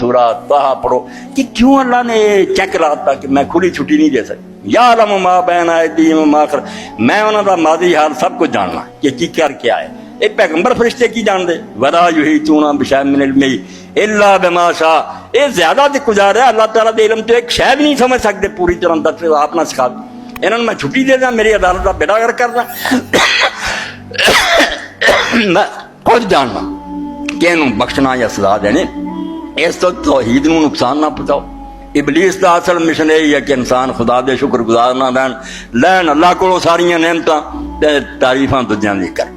سورہ طہ پڑھو کہ کیوں اللہ نے چیک لاتا کہ میں کھلی چھٹی نہیں دے سکتی. یعلم ما بین ایدیہم وما خلفہم, میں انہاں دا ماضی حال سب کچھ جاننا کہ کی کر کے آئے. اے پیغمبر فرشتے کی جان دے, ولا یحیطون بشیء من علمہ الا بما شاء. اے زیادہ تے گزارا ہے اللہ تعالیٰ دے علم تو ایک شے بھی نہیں سمجھ سکتے پوری طرح. دس آپ نہ سکھا انہوں نے میں چھٹی دے داں, میری عدالت کا بیڑا گر کر داں. میں خود جاننا کہ انہوں بخشنا یا سزا دینے. اس تو توحید نو نقصان نہ پہنچاؤ. ابلیس دا اصل مشن یہی ہے کہ انسان خدا دے شکر گزار نہ لین اللہ کو ساریاں نعمتاں تے تعریفاں دجیاں دی کر.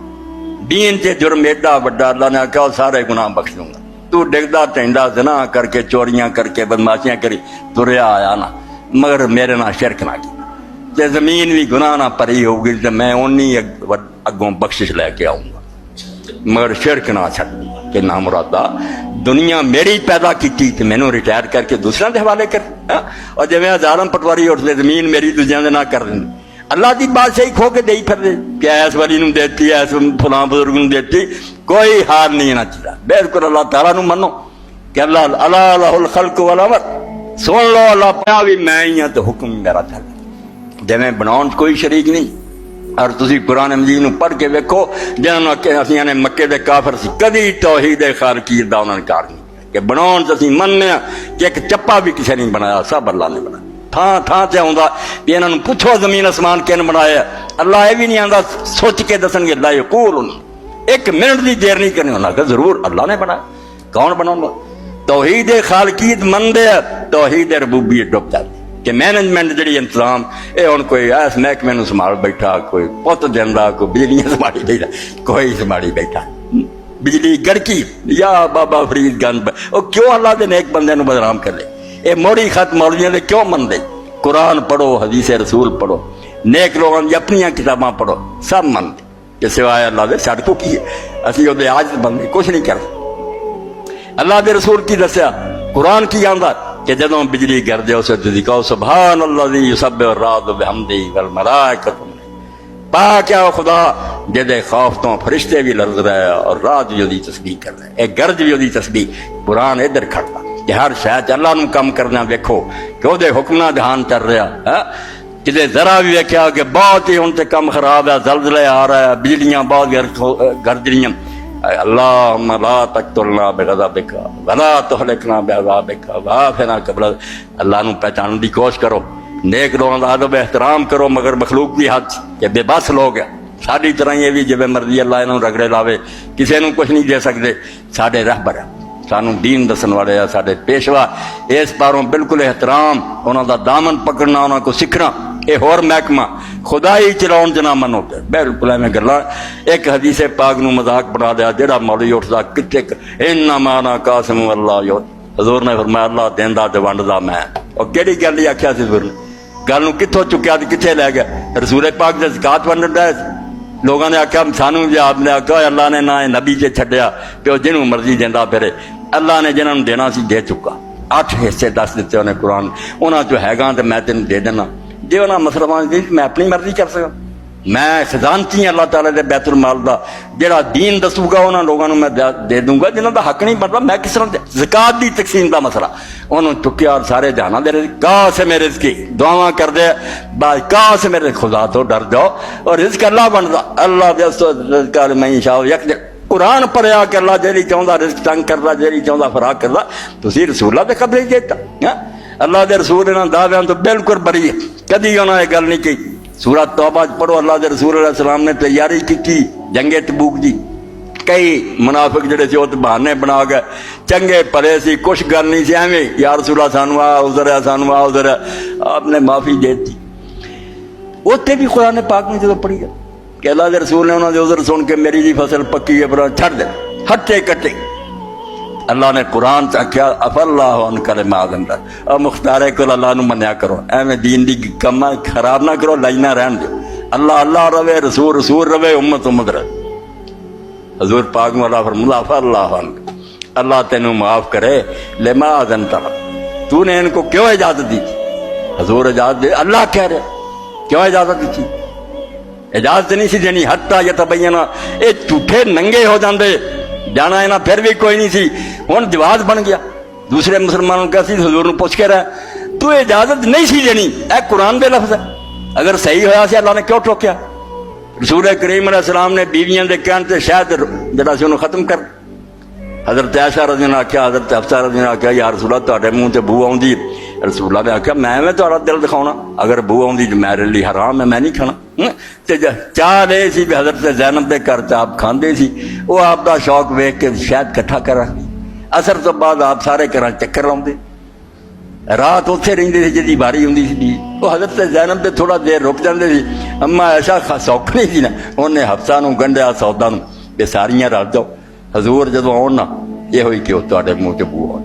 دین تے جرم ایڈا وڈا اللہ نے کہا سارے گناہ بخش دوں گا. تو ڈگدا ٹینڈا زنا کر کے چوریاں کر کے بدماشیاں کری تریا آیا نا, مگر میرے نہ شرک نہ کی تے زمین بھی گناہ نہ پری ہوگی تے میں اونی اگوں بخشش لے کے آؤں گا, مگر شرک نہ چھڈ کہ نہ مرادا دنیا میری پیدا کی تے مینوں ریٹائر کر کے دوسرے دے حوالے کر. اور جی ہزاروں پٹواری اٹھ دے زمین میری دوجیاں دے نہ کر دیں. اللہ دی بادشاہی کھو کے دئی پھر دے کہ ایس والی نوں دیتی ایس فلاں بزرگ نوں دیتی, کوئی ہار نہیں نہ چاہیے. بالکل اللہ تعالیٰ نوں منو کہ اللہ اللہ لہ الخلق والامر. سن لو اللہ پیا بھی میں ہی ہاں تو حکم میرا چل جی میں بناؤ کوئی شریک نہیں. اور تسی قرآن مجید نو پڑھ کے ویکھو جنہاں کہ اسی نے مکے دے کافر سی کدی توحید خالقیت دا انہاں نے انکار نہیں کہ بناؤ اسی مننے کہ ایک چپا بھی کسی نے بنایا, سب اللہ نے بنایا. تھان تھان سے آؤں بھی انہوں نے پوچھو زمین آسمان کن بنایا, اللہ یہ بھی نہیں آتا سوچ کے دسن گے لا یقولون, ایک منٹ دی دیر نہیں کرنی. انہوں نے ضرور اللہ نے بنایا. کون بناؤں گا؟ توحید خالقیت من دے توحید ربوبیت ڈب جاتی کہ مینجمنٹ جڑی انتظام اے ہن کوئی ایس محکمے نوں سنبھال بیٹھا, کوئی پت دینا, کوئی بجلیاں سنبھالی بیٹھا, کوئی سنبھالی بیٹھا بجلی گڑکی یا بابا فرید گنج. وہ کیوں اللہ دے نیک بندے نوں بدنام کر لے؟ اے موڑی خط مولویاں دے کیوں من دے؟ قرآن پڑھو, حدیث رسول پڑھو, نیک لوگاں دی اپنیاں کتاباں پڑھو, سب من دے کہ سوائے اللہ دے ساڈے کو کی ہے, اسی وہ عاجز بندے کچھ نہیں کرتے. اللہ دے رسول کی دسیا, قرآن کی آندا کہ جدوں بجلی گردے اسے تسی کہو سبحان الذی یسبح الرعد بحمدہ والملائکۃ, پاک ہے خدا جدے خوف تو فرشتے بھی لرز رہے اور رات بھی وہی تسبیح کر رہے, ایک گرج بھی وہی تسبیح. قرآن ادھر کھڑتا کہ ہر شاید اللہ نو کم کرنا ویکھو کہ وہ دے حکمہ دھیان چل رہا. کدے ذرا بھی ویکھیا کہ بہت ہی ان تے کم خراب ہے, زلزلے آ رہا ہے, بجلیاں بہت گرج رہی. اللہم لا تقتلنا بغضبک ولا تہلکنا بعذابک وعافنا قبل. اللہ نو پہچاننے دی کوشش کرو, نیک لوگوں دا ادب احترام کرو, مگر مخلوق دی حد کہ بے بس لوگ ہیں ساری طرح یہ بھی جب مرضی اللہ انہوں رگڑے لاوے کسی نوں کچھ نہیں دے سکتے. ساڈے رہبر ہیں, سانو دین دسن والے ہیں, ساڈے پیشوا, اس پاروں بالکل احترام, انہوں دا دامن پکڑنا, انہوں کو سکھنا. اے ہور محکمہ خدائی چلاؤن جنا منو پہ بالکل ایویں گلاں. ایک حدیث پاک نو مذاق بنا دیا جڑا مولوی اٹھدا کتے انما انا قاسم واللہ یعطی. حضور نے فرمایا اللہ دیندا تے ونڈدا میں. اور کیڑی گل آکھیا سی حضور نے, گل نو کتھوں چکیا تے کتھے لے گیا؟ رسول پاک دے زکات ونڈدا ہے. لوگوں نے آخیا سانو بھی آپ نے آخیا اللہ نے نہ نبی سے چھڈیا کہ وہ جنوں مرضی دیندا پھرے. اللہ نے جنہوں دینا سی دے چکا. 8 حصے دس دیتے انہیں قرآن, انہاں جو ہے گا تو میں تینوں دے دینا. جی انہاں مسلمان دی میں اپنی مرضی کر سکا, میں خزانچی اللہ تعالیٰ دے بیت المال دا جڑا دین دسوں گا انہاں لوگوں میں دے دوں گا جنہاں دا حق نہیں بنتا. میں کس طرح زکات دی تقسیم دا مسئلہ انہوں چکیا اور سارے جہاں دے رزق کا سے میرے رزق کی دعاواں کر دے بھائی کا سے میرے خدا تو ڈر جاؤ اور رزق اللہ بنتا. اللہ دے رزق میں انشاء یک قرآن پڑھیا کہ اللہ جیری چاہتا رزق تنگ کرتا, جیری چاہتا فراق کرتا. تسی رسول اللہ دے قبلے دیتا. اللہ دے رسول انہاں دعویاں تو بالکل بری ہے, کدی انہاں نے گل نہیں کی. سورہ توبہ پڑھو, اللہ دے رسول علیہ السلام نے تیاری کی جنگ تبوک دی. کئی منافق جڑے سی وہ بہانے بنا گئے, چنگے پڑے سی, کچھ گل نہیں سی ایویں یا رسول اللہ سانو آ عذر ہے, سانو آ عذر ہے. آپ نے معافی دے دی. اوتے بھی قرآن پاک میں جدو پڑھی ہے کہ اللہ دے رسول نے انہوں نے عذر سن کے میری جی فصل پکی ہے پر چھڑ دے ہٹے کٹے. اللہ نے قرآن سے کیا اف اللہ عنک لما اذنت, اور مختار کو اللہ نو منیا کرو, ایویں دین دی کم خراب نہ کرو, لائنا رہن دو. اللہ اللہ رہے, رسول رسول رہے, امت امت رہے. حضور پاک میں اللہ فرمایا اف اللہ عنک, اللہ تینوں معاف کرے لما اذنت, تو نے ان کو کیوں اجازت دی؟ حضور اجازت دے, اللہ کہہ رہے کیوں اجازت دی تھی؟ اجازت نہیں سی دینی حتی یتبین, اے جھوٹے ننگے ہو جاندے جانا ہے نا پھر بھی کوئی نہیں سی. ہن جواز بن گیا دوسرے مسلمانوں کا سی حضور نے پوچھ کے رہا تو اجازت نہیں سی دینی، اے قرآن دے لفظ ہے، اگر صحیح ہویا سی اللہ نے کیوں ٹوکیا؟ رسول کریم علیہ السلام نے بیویاں دے کہن تے شاید جڑا سی انہوں ختم کر. حضرت عائشہ رضی اللہ عنہا آکھیا، حضرت حفصہ رضی اللہ عنہا آکھیا یا رسول اللہ تہاڈے منہ تے بو آوندی. رسول اللہ نے آکھیا میں تہاڈا دل دکھاؤنا، اگر بو آوندی تے میرے لیے حرام ہے، میں نہیں کھانا. تے چاہ دے سی بھی حضرت زینب دے گھر تے آپ کھاندے سی، وہ آپ دا شوق ویکھ کے شاید کٹھا کر رکھدی. اثر تو بعد آپ سارے گھراں چکر لاؤندے، رات اتنے رہندے سی جدی باری ہوندی سی. وہ حضرت زینب تے تھوڑا دیر رک جاندے سی. اما ایسا سوکھ نہیں سی نا، انہیں حفصہ نو گنڈیا سودا نو کہ ساریاں رل جاؤ، حضور جدو آن نا یہ ہوئی کہ تہاڈے منہ تے بو آ.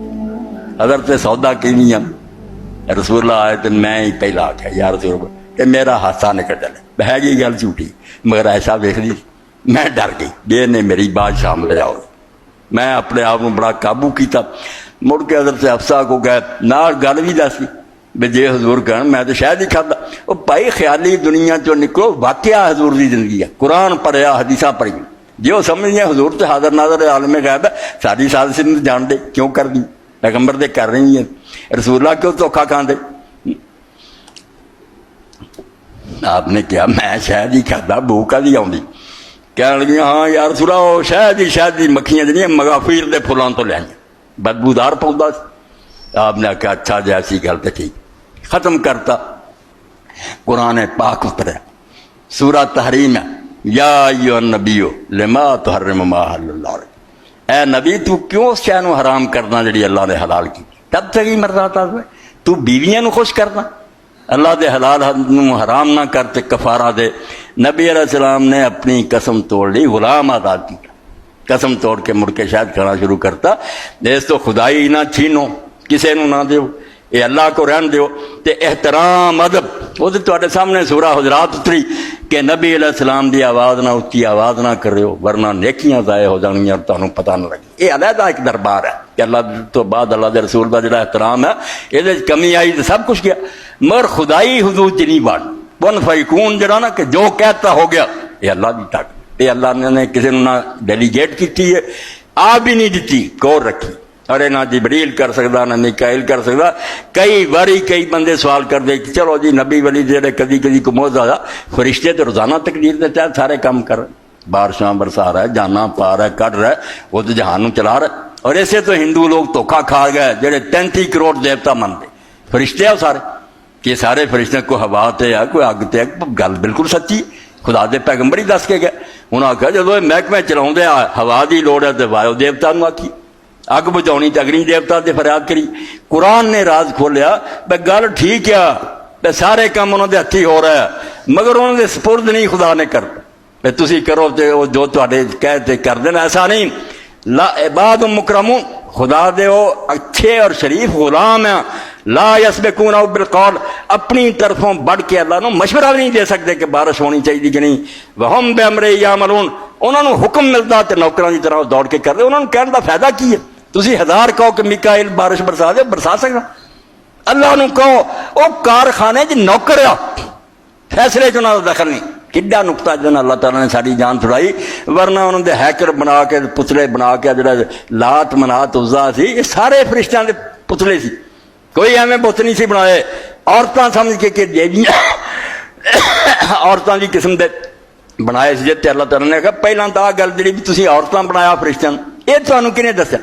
حضرت سودا کیویں رسول اللہ آئے تو میں ہی پہلا آخیا یا رسول اللہ کہ میرا ہاتھا نکل چلے ہے گئی گل جھوٹی، مگر ایسا ویخ لی میں ڈر گئی یہ نے میری بات سامنے آؤ. میں اپنے آپ کو بڑا قابو کیتا. مڑ کے حضرت حفصہ کو گئے نال گل بھی دسی بھی جی حضور کہن میں تو شاید ہی کھادا. وہ بھائی خیالی دنیا چو نکلو، واقعہ حضور کی زندگی ہے، قرآن پڑھیا حدیثاں پڑھی جی وہ سمجھنے حضور تو حاضر ناظر عالم غیب ہے، ساری سازش نہیں جان دے کیوں کر دی، پیغمبر دے کر رہی ہیں، رسول اللہ کیوں دھوکھا کھاندے. آپ نے کہا میں شاید ہی کھادا، بھوک کدی آؤندی؟ کہنے لگی ہاں یا رسول اللہ شاید ہی مکھیاں جڑیاں مغافیر دے پھلاں تو لے آئیں، بدبودار پودا. آپ نے کہا اچھا جی ایسی گل تو ٹھیک. ختم کرتا قرآن پاک اترا سورہ تحریم ہے، یا ایھا النبی لما تحرم ما احل اللہ لک. اے نبی تو کیوں اس شے نو حرام کرنا جڑی اللہ نے حلال کی؟ تب تک ہی مرضاتا تو بیویاں نو خوش کرنا، اللہ دے حلال نو حرام نہ کرتے کفارہ دے. نبی علیہ السلام نے اپنی قسم توڑ لی، غلام آزاد کیا، قسم توڑ کے مڑ کے شاید کھانا شروع کرتا اس تو خدائی نہ چھینو، کسے نو نہ دیو، اے اللہ کو رہن دیو. تے احترام ادب وہ تواڈے سامنے سورہ حجرات اتری کہ نبی علیہ السلام دی آواز نہ اچھی آواز نہ کریو ورنہ نیکیاں ضائع ہو جانگیاں تانوں پتہ نہ لگے. یہ علیحدہ ایک دربار ہے کہ اللہ تو بعد اللہ دے رسول دا جڑا احترام ہے یہ کمی آئی تو سب کچھ گیا، مگر خدائی حدود چ نہیں بڑھ ون فیکون جڑا نا کہ جو کہتا ہو گیا یہ اللہ دی طاقت. یہ اللہ نے کسی نے نہ ڈیلیگیٹ کی ہے، آ بھی نہیں دیتی، کور رکھی. ارے نہ جبریل کر سکتا نہ میکائیل کر سکتا. کئی باری کئی بندے سوال کر دے کہ چلو جی نبی ولی جڑے کدی کدی کو موجزہ فرشتے تو روزانہ تقدیر دے تحت سارے کام کر رہے، بارشاں برسا رہا ہے، جانا پا رہا ہے، کٹ رہا ہے، وہ تو جہان نو چلا رہا ہے. اور ایسے تو ہندو لوگ دھوکھا کھا گئے جڑے 33 کروڑ دیوتا منتے فرشتے ہیں سارے کہ سارے فرشتے کوئی ہوا تے ہے کوئی اگ تے ہے. گل بالکل سچی، خدا دے پیغمبر ہی دس کے گئے. انہوں نے آخیا جدو محکمے چلاؤں دے ہوا دی لوڑ ہے تو وایو دیوتا نو آکھی، اگ بجھاؤنی تے اگنی دیوتا دے فریاد کری. قرآن نے راز کھولیا بے گل ٹھیک ہے بے سارے کام انہوں دے ہتھی ہو رہا ہے مگر انہوں دے سپرد نہیں خدا نے کرتا بے تسی کرو تے جو تواڈے کہتے کر دینا. ایسا نہیں، لا عباد مکرمون خدا دے وہ اچھے اور شریف غلام ہیں، لا یسبقون بالقول اپنی طرفوں بڑھ کے اللہ نو مشورہ نہیں دے سکتے کہ بارش ہونی چاہیے کہ نہیں. وہم بامرہ یعملون انہوں نے حکم ملتا تے نوکراں دی طرح دوڑ کے کر دے. انہوں نے کہنے دا فائدہ کی ہے؟ تسی ہزار کہو کہ میکائیل بارش برسا دے برسا سکتا، اللہ نو کہو وہ کارخانے چ نوکر آ فیصلے چ انہاں دا دخل نہیں. کڈا نقطہ جن اللہ تعالیٰ نے ساری جان چھڑائی، ورنہ انہوں نے ہیکر بنا کے پتلے بنا کے جڑا لات منات عزا سی یہ سارے فرشتیاں دے پتلے سی، کوئی ایویں بت نہیں سی بنائے. عورتاں سمجھ کے کہ دیویاں عورتاں دی قسم دے بنائے سی. جتے اللہ تعالیٰ نے کہا پہلاں تو آ گل جڑی بھی تسی عورتاں بنایا فرشتیاں یہ تانوں کنے دسیا؟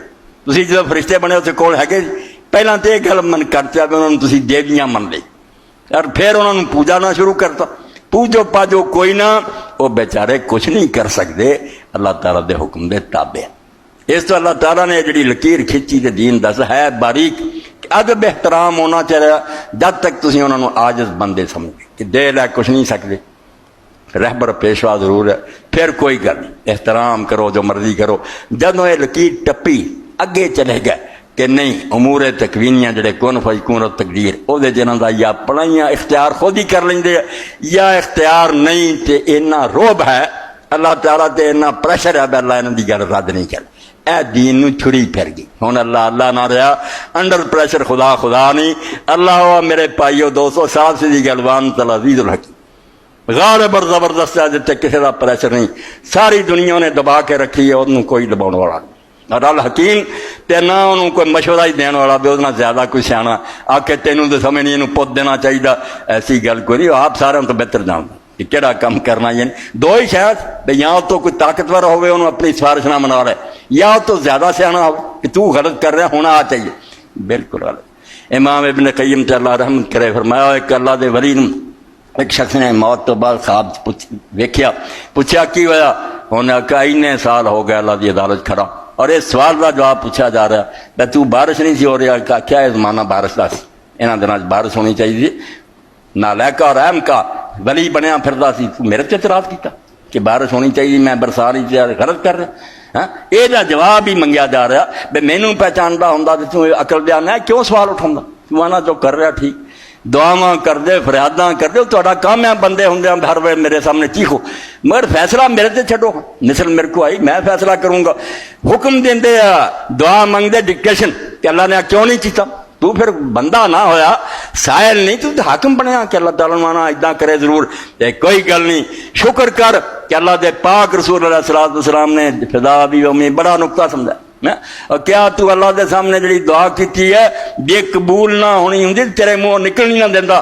تسی جدوں فرشتے بنے تے کول ہے کہ پہلاں تے یہ گل من کرتا کہ انہوں نے تسی دیویاں من لئی اور پھر انہوں نے پوجا نہ شروع کرتا. پوجو پاجو کوئی نہ، وہ بیچارے کچھ نہیں کر سکتے، اللہ تعالیٰ دے حکم دے تابع. اس تو اللہ تعالیٰ نے جڑی لکیر کھچی تے دین دس ہے باریک، ادب احترام ہونا چاہیے جب تک تسی انہوں نے عاجز بندے سمجھے کہ دے لے کچھ نہیں سکتے. رہبر پیشوا ضرور ہے، پھر کوئی گل نہیں، احترام کرو جو مرضی کرو. جدوں یہ لکیر ٹپی اگے چلے گئے کہ نہیں امور تکوینیاں جڑے کن فیکون تقدیر وہ جنہاں دا یا پڑھائیاں اختیار خود ہی کر لیں دے یا اختیار نہیں تے اینا روب ہے اللہ تعالیٰ تے اینا پریشر ہے اللہ انہاں دی گل رد نہیں کر. اے دین نو چھڑی پھر گئی ہن اللہ نہ رہا انڈر پریشر، خدا نہیں. اللہ ہوا میرے پائیو دوستو صاحب سے دی گل وان تعالی عزیز الحکیم غالب اور زبردست ہے جتے کسی دا پریشر نہیں. ساری دنیا نے دبا کے رکھی ہے انہوں کوئی دباؤن والا نہیں. رل حکیم تے نہ انہوں کوئی مشورہ ہی دین والا بھی ادنا زیادہ کوئی سیاح آ کے تینوں تو سمجھ نہیں انہوں پوت دینا چاہیے، ایسی گل کوئی نہیں، آپ سارے تو بہتر جانتا کہ کہڑا کام کرنا، یعنی دو ہی شاید بھی یا تو کوئی طاقتور ہوئے انہوں اپنی سفارش نہ منا رہے، یا تو زیادہ سیاح ہو کہ تو غلط کر رہا ہونا آ چاہیے، بالکل غلط۔ امام ابن قیم تے اللہ رحمت کرے فرمایا ایک اللہ دے ولی ایک شخص نے موت تو بعد خواب ویکھیا، پوچھا کی ہوا، انہیں کہا اینے سال ہو گئے اللہ دی عدالت کھڑا، اور اس سوال کا جواب پوچھا جا رہا ہے تو بارش نہیں سی ہو رہا، کہا کیا ہے زمانہ بارش کا سی، انہاں دنوں بارش ہونی چاہیے، نالائق اور رحم کا ولی بنیا پھردا سی، تو میرے تے اعتراض کیتا کہ بارش ہونی چاہیے، میں برسا نہیں چاہیے، غلط کر رہا ہاں، یہ جواب ہی منگیا جا رہا بے مینوں پہچاندا ہوندا تے تو عقل بیان ہے کیوں سوال اٹھاوندا، تو آنا جو کر رہا ٹھیک، دعاواں کر دے فریاداں کر دے، تہاڈا کام ہے بندے ہوندے ہر ویلے میرے سامنے چیخو، مگر فیصلہ میرے تے چھڈو، مثل میرے کو آئی میں فیصلہ کروں گا، حکم دیندے دعا منگدے ڈکٹیشن کہ اللہ نے کیوں نہیں کیتا، تو پھر بندہ نہ ہویا سائل نہیں، تو حاکم بنیا کہ اللہ تعالیٰ مانا اداں کرے ضرور، کوئی گل نہیں، شکر کر کہ اللہ دے پاک رسول علیہ الصلوۃ والسلام نے فدا بھی امی بڑا نقطہ سمجھا، اور کیا تو اللہ دے سامنے جڑی دعا کیتی ہے بے قبول نہ ہونی ہوندی تیرے منہ نکل نہیں نہ دیندا،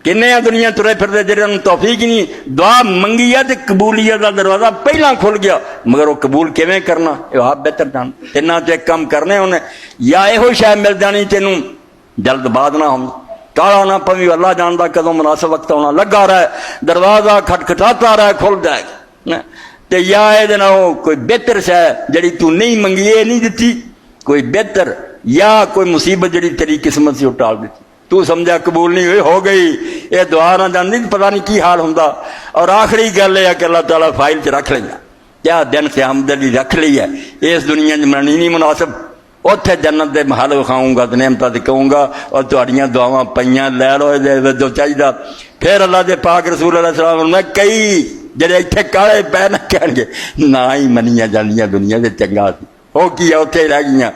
کنے دنیا ترے پھردے جنہاں نوں توفیق نہیں، دعا منگی ہے تے قبولیت دا دروازہ پہلاں کھل گیا، مگر وہ قبول کیویں کرنا یہ آپ بہتر جان، تینا تے کام کرنے ہونے، یا یہو شے مل جانی تینوں جلد باد نہ ہوں، کالا نہ پوی، اللہ جاندا کدوں مناسب وقت ہونا، لگا رہے دروازہ کھٹکھٹاتا رہے کھل جائے گا، تے یا اے کوئی بہتر شے جڑی تو نہیں منگی یہ نہیں دتی، کوئی بہتر یا کوئی مصیبت جڑی تیری قسمت سے ٹال دیتی، تو سمجھا قبول نہیں ہوئی ہو گئی، یہ دعا نہ جانتی پتہ نہیں کی حال ہوندا، اور آخری گل ہے کہ اللہ تعالیٰ فائل چ رکھ لیا، کیا دن قیامت دی رکھ لی ہے، اس دنیا چ مننی نہیں مناسب، اوتھے جنت دے محل وکھاؤں گا، نعمتاں دکھاؤں گا، اور تہاڈیاں دعاواں پئیاں لے لو جو چاہیے، پھر اللہ دے پاک رسول علیہ السلام نے کئی جڑے اتنے کالے پے نہ کہن گے نہ ہی منیاں جانیاں دنیا سے چنگا سی، وہ کی اتنے رہ گئیاں۔